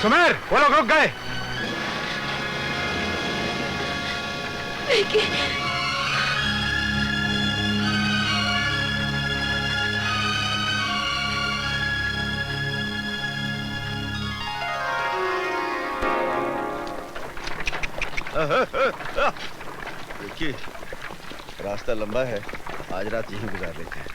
सुमेर, वो लोग रुक गए। देखिए, रास्ता लंबा है, आज रात यहीं गुजार लेते हैं।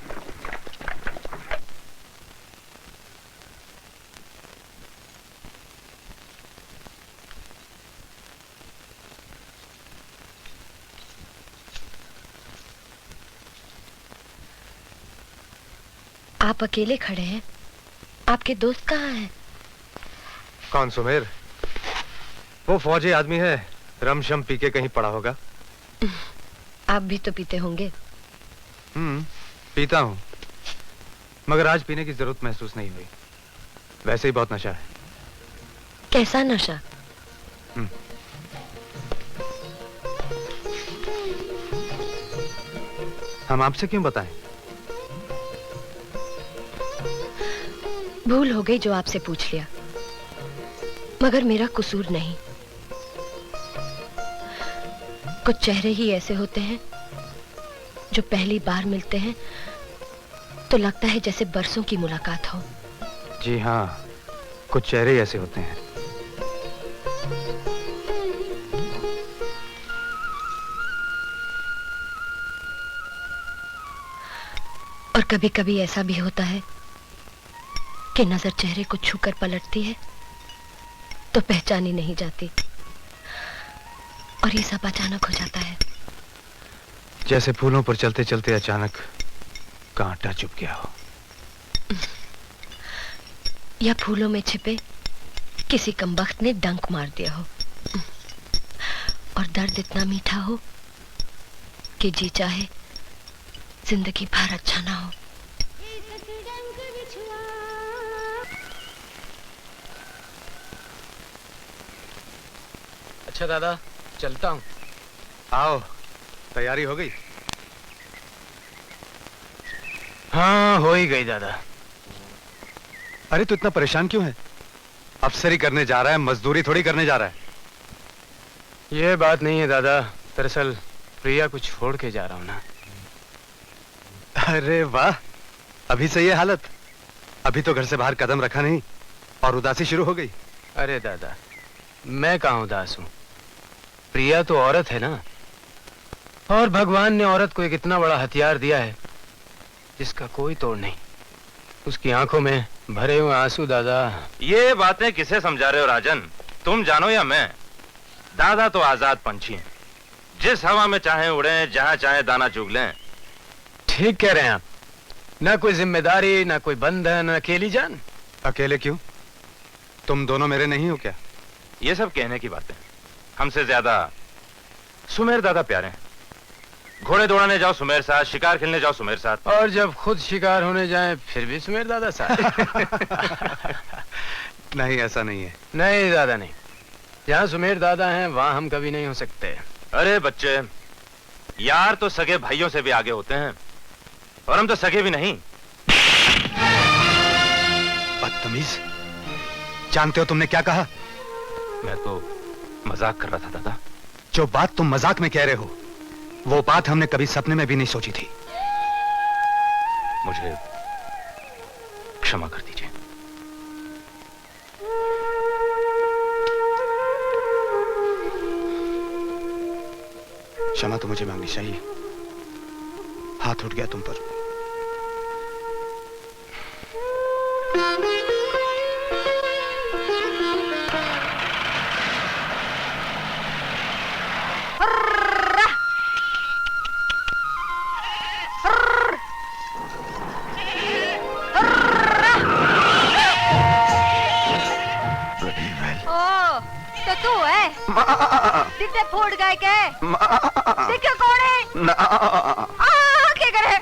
आप अकेले खड़े हैं, आपके दोस्त कहाँ हैं? कौन सुमेर? वो फौजी आदमी है, रमशम पी के कहीं पड़ा होगा। आप भी तो पीते होंगे। पीता हूँ, मगर आज पीने की जरूरत महसूस नहीं हुई। वैसे ही बहुत नशा है। कैसा नशा? हम आपसे क्यों बताएं? भूल हो गई जो आपसे पूछ लिया, मगर मेरा कसूर नहीं। कुछ चेहरे ही ऐसे होते हैं जो पहली बार मिलते हैं तो लगता है जैसे बरसों की मुलाकात हो। जी हाँ, कुछ चेहरे ऐसे होते हैं। और कभी-कभी ऐसा भी होता है कि नजर चेहरे को छूकर पलटती है तो पहचानी नहीं जाती, और ये सब अचानक हो जाता है। जैसे फूलों पर चलते चलते अचानक कांटा चुभ गया हो, या फूलों में छिपे किसी कमबख्त ने डंक मार दिया हो, और दर्द इतना मीठा हो कि जी चाहे जिंदगी भर अच्छा ना हो। अच्छा दादा, चलता हूँ। आओ, तैयारी हो गई? हाँ, हो ही गई दादा। अरे तू इतना परेशान क्यों है? अफसरी करने जा रहा है, मजदूरी थोड़ी करने जा रहा है। ये बात नहीं है दादा, दरअसल प्रिया को छोड़ के जा रहा हूँ ना। अरे वाह, अभी से ये हालत? अभी तो घर से बाहर कदम रखा नहीं और उदासी शुरू हो गई। अरे दादा, मैं कहाँ उदास हूँ? प्रिया तो औरत है ना, और भगवान ने औरत को एक इतना बड़ा हथियार दिया है जिसका कोई तोड़ नहीं। उसकी आंखों में भरे हुए आंसू दादा। ये बातें किसे समझा रहे हो राजन? तुम जानो या मैं? दादा तो आजाद पंछी हैं, जिस हवा में चाहे उड़े, जहां चाहे दाना चुग लें। ठीक कह रहे हैं आप। ना कोई जिम्मेदारी, ना कोई बंधन, अकेली जान। अकेले क्यों? तुम दोनों मेरे नहीं हो क्या? ये सब कहने की बातें। हमसे ज्यादा सुमेर दादा प्यारे हैं। घोड़े दौड़ाने जाओ सुमेर साथ, शिकार खेलने जाओ सुमेर साथ, और जब खुद शिकार होने जाए फिर भी सुमेर दादा साथ। नहीं, ऐसा नहीं है। नहीं दादा नहीं, जहाँ सुमेर दादा हैं वहाँ हम कभी नहीं हो सकते। अरे बच्चे, यार तो सगे भाइयों से भी आगे होते हैं, और हम तो सगे भी नहीं। बदतमीज, जानते हो तुमने क्या कहा? मैं तो मजाक कर रहा था दादा। जो बात तुम मजाक में कह रहे हो, वो बात हमने कभी सपने में भी नहीं सोची थी। मुझे क्षमा कर दीजिए। क्षमा तो मुझे मांगनी चाहिए, हाथ उठ गया तुम पर। दिते फूट गए के देखो कौन है ना क्या करे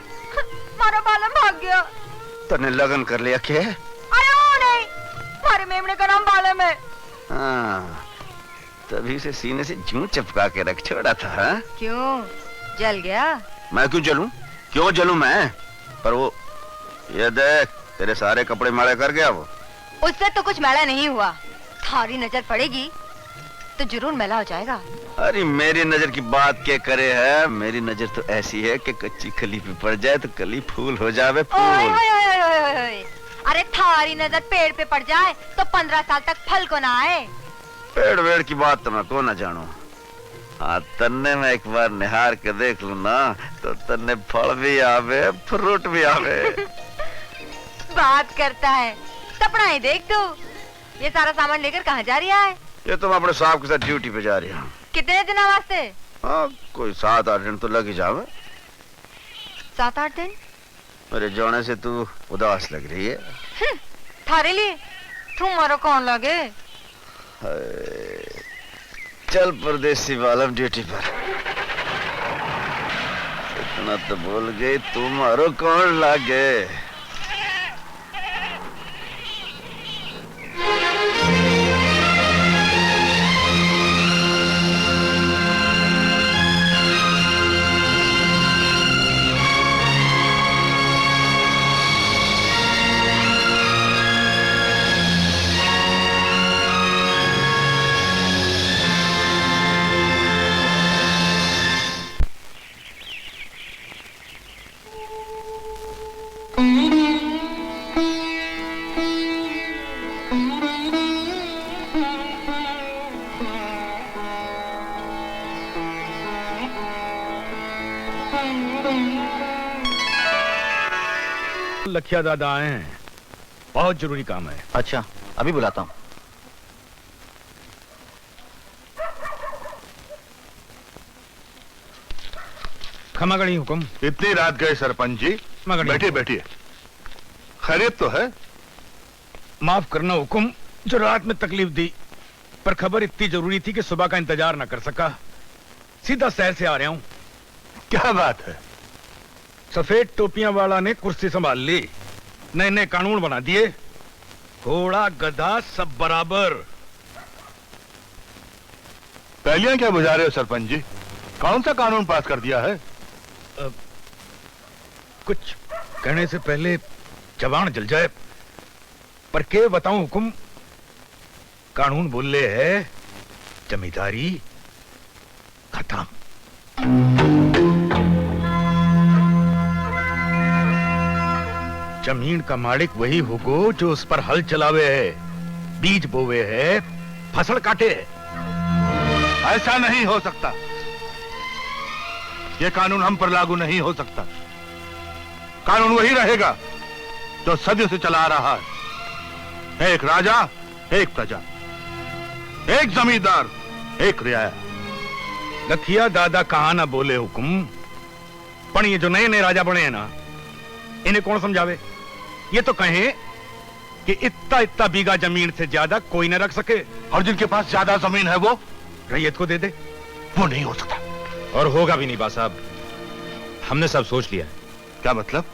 मारो बालम भाग गया। तने लगन कर लिया के? अरे वो नहीं, मारे मेमने का नाम बालम है। हाँ, तभी से सीने से जूं चिपका के रख छोड़ा था। हा? क्यों जल गया? मैं क्यों जलूं? क्यों जलूं मैं? पर वो ये देख, तेरे सारे कपड़े मैले कर गया वो। उससे तो कुछ मैला नहीं हुआ। थारी नजर पड़ेगी तो जरूर मैला हो जाएगा। अरे मेरी नजर की बात क्या करे है, मेरी नजर तो ऐसी है कि कच्ची कली पे पड़ जाए तो कली फूल हो जावे ओए फूल। ओए ओए ओए ओए। अरे थारी नजर पेड़ पे पड़ जाए तो 15 साल तक फल को ना आए। पेड़ वेड़ की बात तो मैं को ना जानू। हाँ, तन्ने में एक बार निहार के देख लू ना तो तन्ने फल भी आवे फ्रूट भी आवे। बात करता है, सपना ही देख तू। ये सारा सामान लेकर कहाँ जा रही है? ये तो मैं अपने साहब के साथ ड्यूटी पे जा रही हूँ। कितने दिनों वास्ते? हाँ, कोई 7-8 दिन तो लग ही जावे। 7-8 दिन? मेरे जाने से तू उदास लग रही है। थारे लिए तुम्हारा कौन लगे? चल परदेसी वालम ड्यूटी पर। इतना तो बोल गई, तुम्हारो कौन लागे। लखिया दादा आए हैं, बहुत जरूरी काम है। अच्छा, अभी बुलाता हूँ। क्षमा करिए हुक्म। इतनी रात गए सरपंच जी। बैठिए बैठिए। खैरियत तो है? माफ करना हुक्म, जो रात में तकलीफ दी, पर खबर इतनी जरूरी थी कि सुबह का इंतजार न कर सका। सीधा शहर से आ रहा हूँ। क्या बात है? सफेद टोपियां वाला ने कुर्सी संभाल ली, नए नए कानून बना दिए, घोड़ा गधा सब बराबर। पहलियां क्या बुझा रहे हो सरपंच जी? कौन सा कानून पास कर दिया है? कुछ कहने से पहले जबान जल जाए, पर के बताऊं हुक्म। कानून बोले है जमींदारी खत्म। जमीन का मालिक वही होगो जो उस पर हल चलावे है, बीज बोवे है, फसल काटे है। ऐसा नहीं हो सकता। यह कानून हम पर लागू नहीं हो सकता। कानून वही रहेगा जो सदियों से चला आ रहा है। एक राजा, एक प्रजा, एक जमींदार, एक रियाया। लखिया दादा कहा ना बोले हुक्म, पर ये जो नए नए राजा बने हैं ना, इन्हें कौन समझावे? ये तो कहें कि इतना इतना बीघा जमीन से ज्यादा कोई न रख सके, और जिनके पास ज्यादा जमीन है वो रैयत को दे दे। वो नहीं हो सकता। और होगा भी नहीं बा साहब, हमने सब सोच लिया है। क्या मतलब?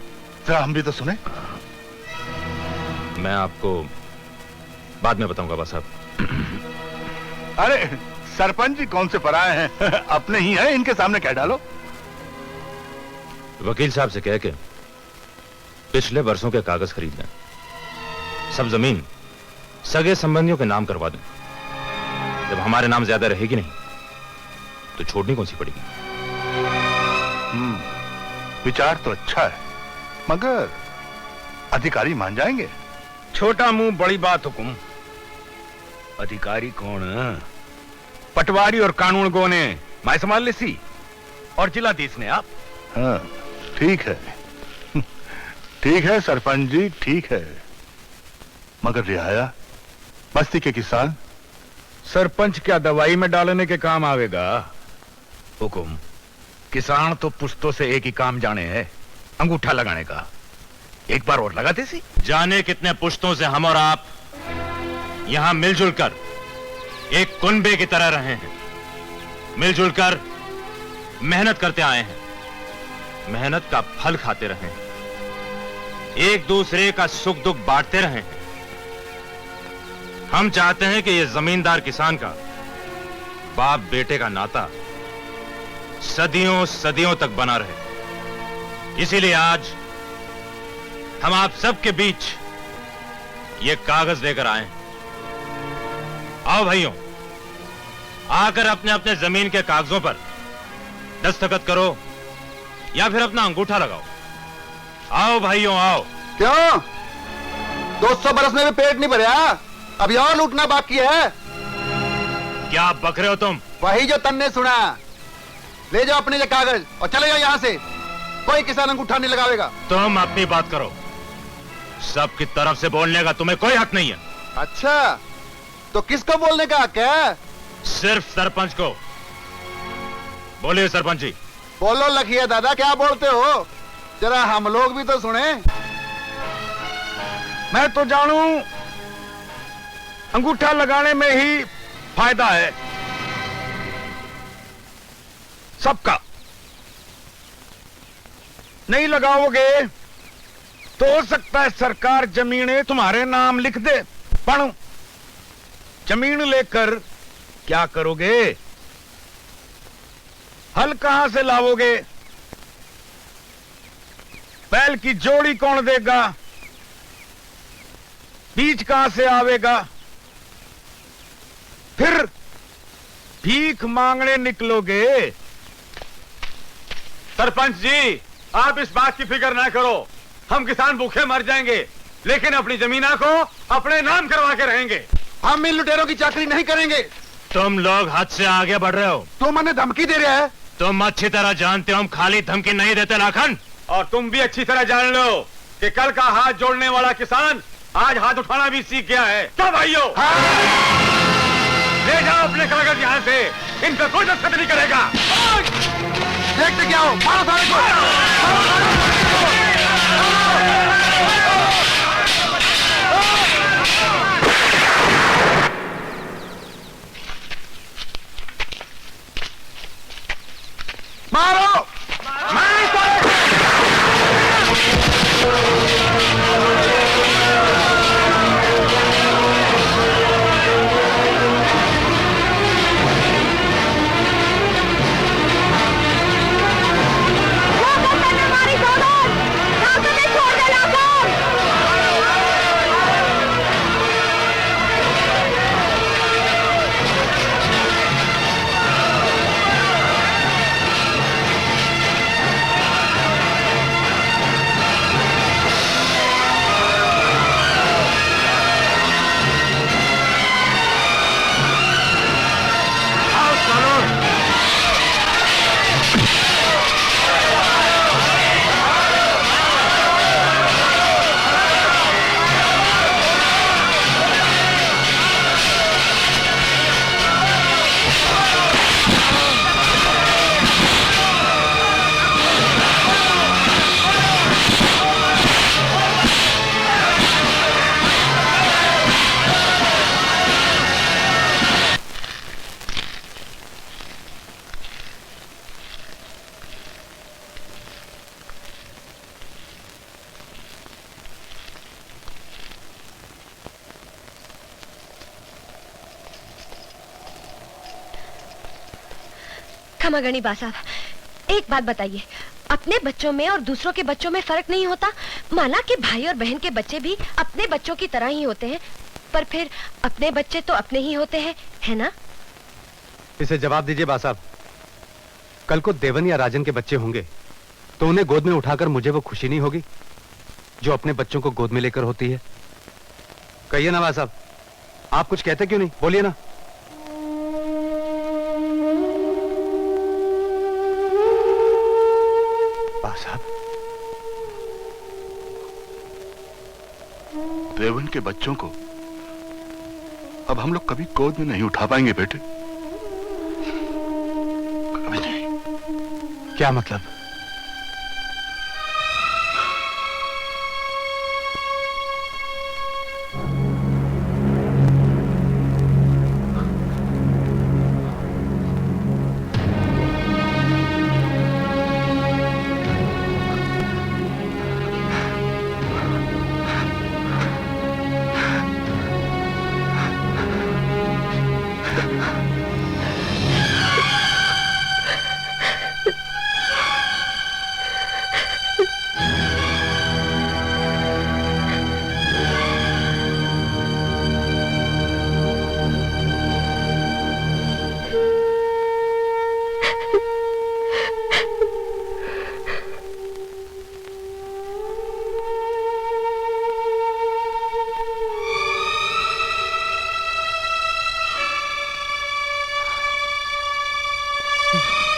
जरा हम भी तो सुने। मैं आपको बाद में बताऊंगा बा साहब। अरे सरपंच जी कौन से पराए हैं? अपने ही हैं, इनके सामने कह डालो। वकील साहब से कह के पिछले वर्षों के कागज खरीद लें, सब जमीन सगे संबंधियों के नाम करवा दें। जब हमारे नाम ज्यादा रहेगी नहीं तो छोड़नी कौन सी पड़ेगी। विचार तो अच्छा है, मगर अधिकारी मान जाएंगे? छोटा मुंह बड़ी बात हुकुम। अधिकारी कौन? पटवारी और कानून गो ने मैं संभाल लेसी, और जिलाधीश ने आप। हाँ, ठीक है। ठीक है सरपंच जी, ठीक है। मगर रियाया, बस्ती के किसान? सरपंच क्या दवाई में डालने के काम आवेगा? हुकुम, किसान तो पुश्तों से एक ही काम जाने है, अंगूठा लगाने का। एक बार और लगाते सी। जाने कितने पुश्तों से हम और आप यहां मिलजुल कर एक कुनबे की तरह रहे हैं, मिलजुल कर मेहनत करते आए हैं, मेहनत का फल खाते रहे हैं, एक दूसरे का सुख दुख बांटते रहे हैं। हम चाहते हैं कि यह जमींदार किसान का बाप बेटे का नाता सदियों सदियों तक बना रहे। इसीलिए आज हम आप सबके बीच ये कागज लेकर आए हैं। आओ भाइयों, आकर अपने अपने जमीन के कागजों पर दस्तखत करो या फिर अपना अंगूठा लगाओ। आओ भाइयों आओ। क्यों 200 बरस में भी पेट नहीं भरा, अभी और लूटना बाकी है। क्या बक रहे हो तुम? वही जो तन्ने सुना। ले जाओ अपने लिए कागज और चले जाओ यहाँ से। कोई किसान अंगूठा नहीं लगावेगा। तुम अपनी बात करो, सबकी तरफ से बोलने का तुम्हें कोई हक नहीं है। अच्छा, तो किसको बोलने का हक है? सिर्फ सरपंच को। बोलिए सरपंच जी। बोलो लखिया दादा, क्या बोलते हो? जरा हम लोग भी तो सुने। मैं तो जानू अंगूठा लगाने में ही फायदा है सबका। नहीं लगाओगे तो हो सकता है सरकार जमीनें तुम्हारे नाम लिख दे। पढ़ो, जमीन लेकर क्या करोगे? हल कहां से लाओगे? बैल की जोड़ी कौन देगा? बीज कहां से आवेगा? फिर भीख मांगने निकलोगे। सरपंच जी, आप इस बात की फिक्र ना करो, हम किसान भूखे मर जाएंगे लेकिन अपनी जमीना को अपने नाम करवा के रहेंगे। हम इन लुटेरों की चाकरी नहीं करेंगे। तुम लोग हद से आगे बढ़ रहे हो। तुम हमें धमकी दे रहे हैं। तुम अच्छी तरह जानते हो हम खाली धमकी नहीं देते लाखन। और तुम भी अच्छी तरह जान लो कि कल का हाथ जोड़ने वाला किसान आज हाथ उठाना भी सीख गया है। क्या भाइयों? ले जाओ अपने कागज यहाँ से, इन पर कोई दस्तखत नहीं करेगा। देखते क्या हो, मारो सारे को। मारो। खमागणी बा साहब, एक बात बताइए, अपने बच्चों में और दूसरों के बच्चों में फर्क नहीं होता? माना कि भाई और बहन के बच्चे भी अपने बच्चों की तरह ही होते हैं, पर फिर अपने बच्चे तो अपने ही होते हैं, है ना? इसे जवाब दीजिए बा साहब। कल को देवन या राजन के बच्चे होंगे तो उन्हें गोद में उठाकर मुझे वो खुशी नहीं होगी जो अपने बच्चों को गोद में लेकर होती है? कहिए ना बा साहब, आप कुछ कहते क्यों नहीं? बोलिए ना। बा साहब, देवन के बच्चों को अब हम लोग कभी गोद में नहीं उठा पाएंगे बेटे, कभी नहीं। क्या मतलब? हूँ।